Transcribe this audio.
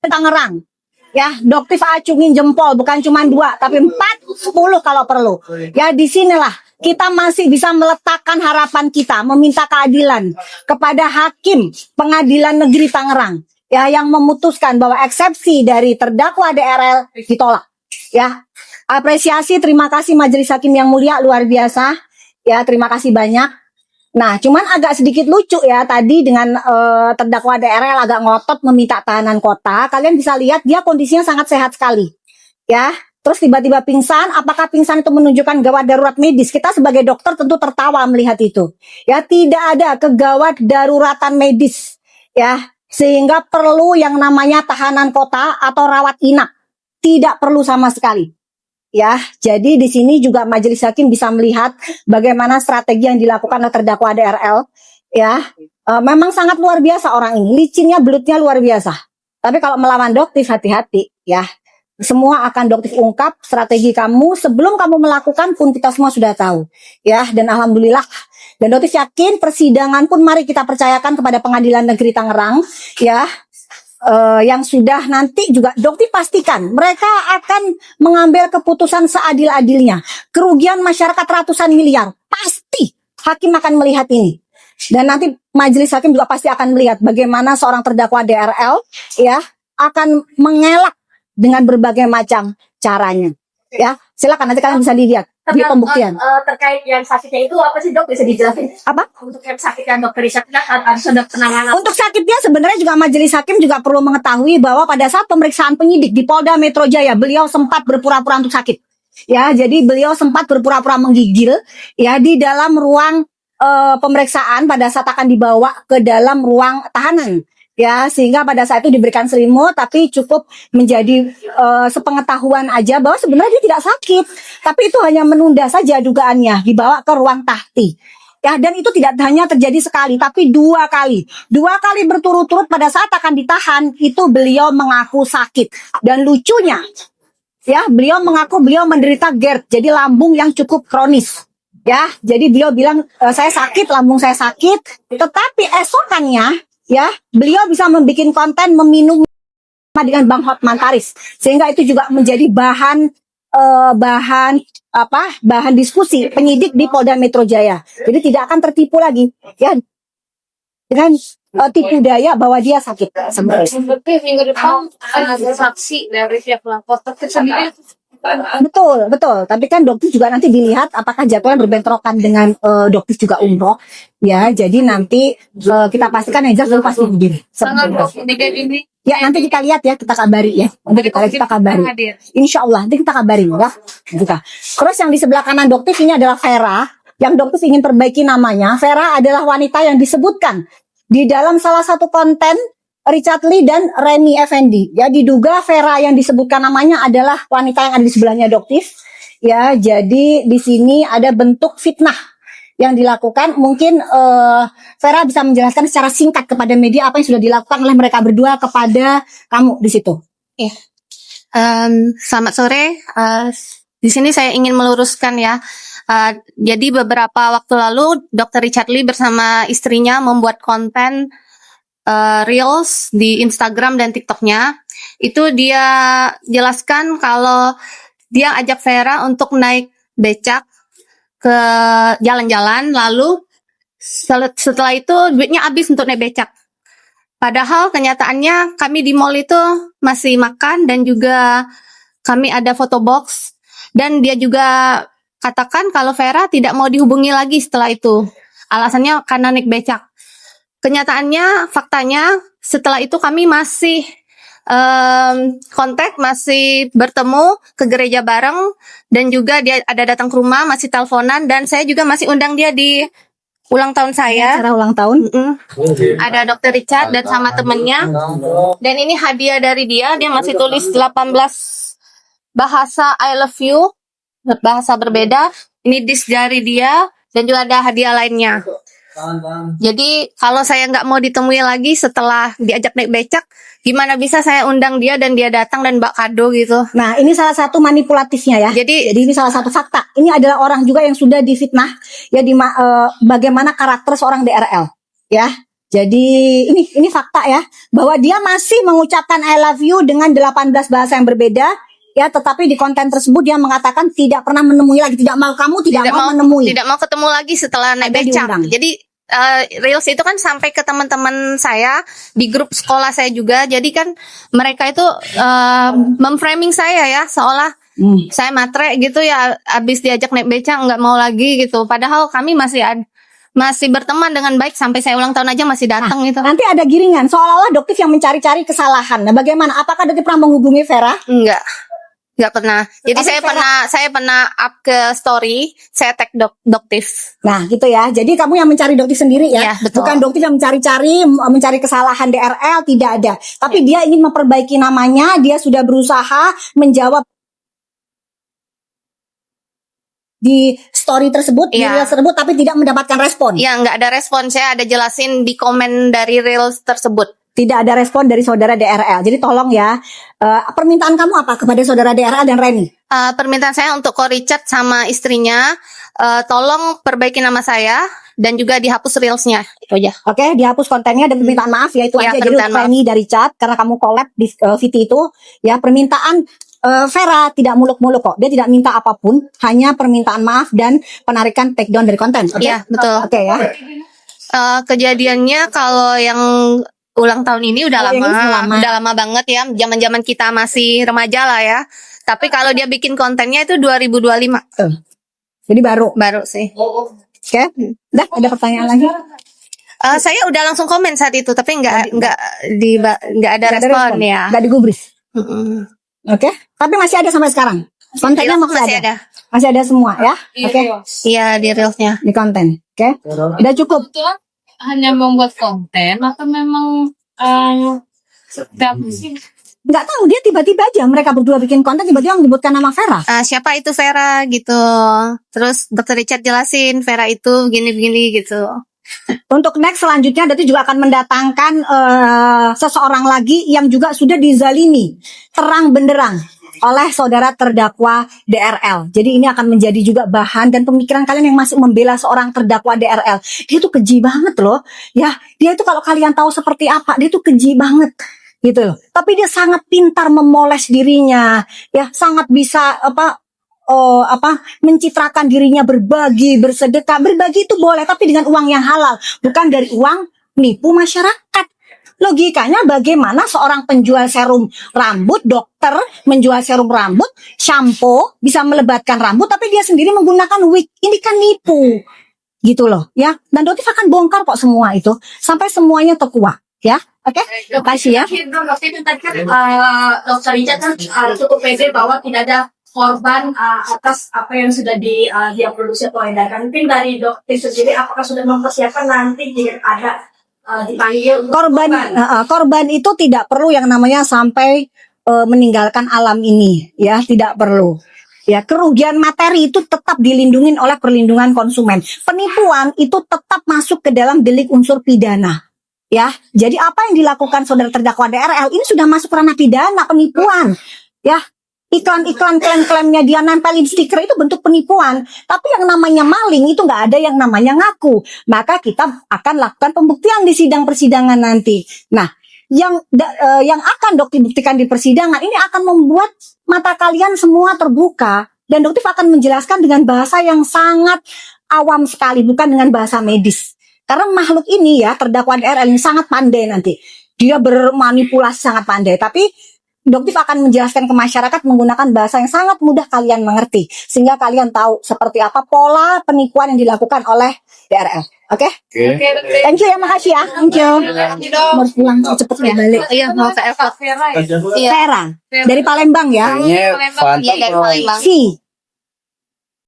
Tangerang. Ya, Doktif acungin jempol, bukan cuma 2, tapi 4, 10 kalau perlu. Ya, di sinilah kita masih bisa meletakkan harapan kita, meminta keadilan kepada hakim pengadilan negeri Tangerang. Ya, yang memutuskan bahwa eksepsi dari terdakwa DRL ditolak. Ya, apresiasi, terima kasih Majelis Hakim yang mulia, luar biasa. Ya, terima kasih banyak. Nah, cuman agak sedikit lucu ya tadi dengan terdakwa DRL agak ngotot meminta tahanan kota. Kalian bisa lihat dia kondisinya sangat sehat sekali. Ya, terus tiba-tiba pingsan. Apakah pingsan itu menunjukkan gawat darurat medis? Kita sebagai dokter tentu tertawa melihat itu. Ya, tidak ada kegawat daruratan medis. Ya, sehingga perlu yang namanya tahanan kota atau rawat inap. Tidak perlu sama sekali. Ya, jadi di sini juga majelis hakim bisa melihat bagaimana strategi yang dilakukan oleh terdakwa DRL. Ya, memang sangat luar biasa orang ini, licinnya, belutnya luar biasa. Tapi kalau melawan Doktif hati-hati, ya. Semua akan Doktif ungkap strategi kamu sebelum kamu melakukan pun kita semua sudah tahu. Ya, dan alhamdulillah. Dan Doktif yakin persidangan pun mari kita percayakan kepada Pengadilan Negeri Tangerang. Ya. Yang sudah nanti juga Doktif pastikan mereka akan mengambil keputusan seadil-adilnya. Kerugian masyarakat ratusan miliar, pasti hakim akan melihat ini. Dan nanti majelis hakim juga pasti akan melihat bagaimana seorang terdakwa DRL ya akan mengelak dengan berbagai macam caranya. Ya, silakan nanti kalian bisa dilihat di pembuktian. Terkait yang sakitnya itu apa sih Dok, bisa dijelasin? Apa? Untuk yang sakitnya Dokter Richard harus ada penanganan. Untuk sakitnya sebenarnya juga majelis hakim juga perlu mengetahui bahwa pada saat pemeriksaan penyidik di Polda Metro Jaya beliau sempat berpura-pura untuk sakit. Ya, jadi beliau sempat berpura-pura menggigil ya di dalam ruang pemeriksaan pada saat akan dibawa ke dalam ruang tahanan. Ya, sehingga pada saat itu diberikan selimut, tapi cukup menjadi sepengetahuan aja bahwa sebenarnya dia tidak sakit, tapi itu hanya menunda saja dugaannya, dibawa ke ruang tahti. Ya, dan itu tidak hanya terjadi sekali, tapi 2 kali. 2 kali berturut-turut pada saat akan ditahan, itu beliau mengaku sakit. Dan lucunya, ya, beliau mengaku beliau menderita GERD, jadi lambung yang cukup kronis. Ya, jadi beliau bilang, saya sakit, lambung saya sakit, tetapi esokannya, ya, beliau bisa membuat konten meminum dengan Bang Hotman Paris, sehingga itu juga menjadi bahan diskusi penyidik di Polda Metro Jaya. Jadi tidak akan tertipu lagi, ya, dengan tipu daya bahwa dia sakit. Seperti minggu depan ada saksi dari pihak pelapor sendiri. Betul. Tapi kan Doktif juga nanti dilihat apakah jadwalnya berbentrokan dengan Doktif juga umroh. Ya, jadi nanti kita pastikan yang jelas pasti begini. Tanggal 23 ini. Ya, nanti kita lihat ya, kita kabari ya. Nanti kita kabari. Insya Allah nanti kita kabari ya. Buka. Terus yang di sebelah kanan Doktif ini adalah Vera. Yang Doktif ingin perbaiki namanya. Vera adalah wanita yang disebutkan di dalam salah satu konten Richard Lee dan Reni Effendi. Ya, diduga Vera yang disebutkan namanya adalah wanita yang ada di sebelahnya Doktif. Ya, jadi di sini ada bentuk fitnah yang dilakukan. Mungkin Vera bisa menjelaskan secara singkat kepada media apa yang sudah dilakukan oleh mereka berdua kepada kamu di situ. Ya. Selamat sore. Di sini saya ingin meluruskan ya. Jadi beberapa waktu lalu Dr. Richard Lee bersama istrinya membuat konten Reels di Instagram dan TikToknya. Itu dia jelaskan kalau dia ajak Vera untuk naik becak ke jalan-jalan, lalu setelah itu duitnya habis untuk naik becak. Padahal kenyataannya kami di mall itu masih makan dan juga kami ada foto box, dan dia juga katakan kalau Vera tidak mau dihubungi lagi setelah itu. Alasannya karena naik becak. Kenyataannya, faktanya setelah itu kami masih kontak, masih bertemu ke gereja bareng, dan juga dia ada datang ke rumah, masih teleponan, dan saya juga masih undang dia di ulang tahun saya. Acara ulang tahun. Ada Dr. Richard dan sama temennya, dan ini hadiah dari dia. Dia masih tulis 18 bahasa I love you, bahasa berbeda. Ini disk dari dia, dan juga ada hadiah lainnya. Jadi kalau saya nggak mau ditemui lagi setelah diajak naik becak, gimana bisa saya undang dia dan dia datang dan bawa kado gitu. Nah, ini salah satu manipulatifnya ya. Jadi ini salah satu fakta. Ini adalah orang juga yang sudah difitnah ya di bagaimana karakter seorang DRL ya. Jadi ini fakta ya, bahwa dia masih mengucapkan I love you dengan 18 bahasa yang berbeda. Ya, tetapi di konten tersebut dia mengatakan tidak pernah menemui lagi, tidak mau kamu tidak mau menemui. Tidak mau ketemu lagi setelah naik Ada becak. diundang. Jadi Reels itu kan sampai ke teman-teman saya di grup sekolah saya juga. Jadi kan mereka itu memframing saya ya seolah saya matre gitu ya, abis diajak naik becak nggak mau lagi gitu. Padahal kami masih berteman dengan baik sampai saya ulang tahun aja masih datang gitu. Nanti ada giringan seolah-olah Doktif yang mencari-cari kesalahan. Nah, bagaimana? Apakah Doktif pernah menghubungi Vera? Nggak pernah. Jadi Tapi saya pernah up ke story, saya tag Doktif. Nah, gitu ya. Jadi kamu yang mencari Doktif sendiri ya. Iya, betul. Bukan Doktif yang mencari kesalahan DRL, tidak ada. Tapi dia ingin memperbaiki namanya, dia sudah berusaha menjawab di story tersebut, di Iya. Reels tersebut, tapi tidak mendapatkan respon. Ya, nggak ada respon. Saya ada jelasin di komen dari Reels tersebut. Tidak ada respon dari saudara DRL. Jadi tolong ya, permintaan kamu apa kepada saudara DRL dan Reni? Permintaan saya untuk Ko Richard sama istrinya, tolong perbaiki nama saya dan juga dihapus Reelsnya. Itu aja. Oke, dihapus kontennya dan permintaan maaf ya, itu Ya, aja. Jadi permintaan untuk Reni dari chat karena kamu collab di VT itu, ya permintaan Vera tidak muluk-muluk kok. Dia tidak minta apapun, hanya permintaan maaf dan penarikan take down dari konten. Oke? Iya, betul. Oke ya. Kejadiannya kalau yang ulang tahun ini udah Oh, yang ini lama, udah lama banget ya. Zaman-zaman kita masih remaja lah ya. Tapi kalau dia bikin kontennya itu 2025. Jadi baru. Baru sih. Oke. Dah, ada pertanyaan lagi? Saya udah langsung komen saat itu, tapi nggak ada respon ya. Nggak digubris. Mm-mm. Oke. Tapi masih ada sampai sekarang. Kontennya Reels masih ada. Masih ada semua ya. Oke. Iya, di Reelsnya. Di konten. Oke. Udah cukup. Kebetulan hanya membuat konten atau memang setiap sih Nggak tahu, dia tiba-tiba aja mereka berdua bikin konten tiba-tiba menyebutkan nama Vera. Siapa itu Vera gitu. Terus Dr. Richard jelasin Vera itu begini-begini gitu. Untuk next selanjutnya Dati juga akan mendatangkan seseorang lagi yang juga sudah dizalimi terang benderang oleh saudara terdakwa DRL. Jadi ini akan menjadi juga bahan dan pemikiran kalian yang masih membela seorang terdakwa DRL. Dia tuh keji banget loh. Ya, dia itu kalau kalian tahu seperti apa, dia tuh keji banget. Gitu loh. Tapi dia sangat pintar memoles dirinya. Ya, sangat bisa mencitrakan dirinya berbagi, bersedekah. Berbagi itu boleh, tapi dengan uang yang halal, bukan dari uang nipu masyarakat. Logikanya bagaimana seorang penjual serum rambut, dokter menjual serum rambut, shampoo, bisa melebatkan rambut, tapi dia sendiri menggunakan wig. Ini kan nipu. Gitu loh, ya. Dan Doktif akan bongkar kok semua itu, sampai semuanya terkuak, ya. Oke, terima kasih ya. Dokter itu tadi kan Dokter Richard kan cukup pede bahwa tidak ada korban atas apa yang sudah dia produksi atau edarkan. Mungkin dari Dokter sendiri apakah sudah mempersiapkan nanti jika ada dipanggil korban itu tidak perlu yang namanya sampai meninggalkan alam ini, ya, tidak perlu. Ya, kerugian materi itu tetap dilindungi oleh perlindungan konsumen. Penipuan itu tetap masuk ke dalam delik unsur pidana. Ya, jadi apa yang dilakukan saudara terdakwa DRL ini sudah masuk ranah pidana, penipuan. Ya, iklan-iklan klaim-klaimnya dia nempelin stiker itu bentuk penipuan. Tapi yang namanya maling itu nggak ada yang namanya ngaku. Maka kita akan lakukan pembuktian di sidang persidangan nanti. Nah, yang akan Doktif buktikan di persidangan ini akan membuat mata kalian semua terbuka. Dan Doktif akan menjelaskan dengan bahasa yang sangat awam sekali, bukan dengan bahasa medis. Karena makhluk ini ya, terdakwa DRL ini sangat pandai nanti. Dia bermanipulasi sangat pandai. Tapi Doktif akan menjelaskan ke masyarakat menggunakan bahasa yang sangat mudah kalian mengerti. Sehingga kalian tahu seperti apa pola penipuan yang dilakukan oleh DRL. Oke? Thank you ya, makasih ya. Thank you. Harus pulang cepet ya balik. Iya, mau ke airport. Vera ya? Iya. Vera, dari Palembang ya. Kayaknya Fanta Iya, dari Palembang. Si.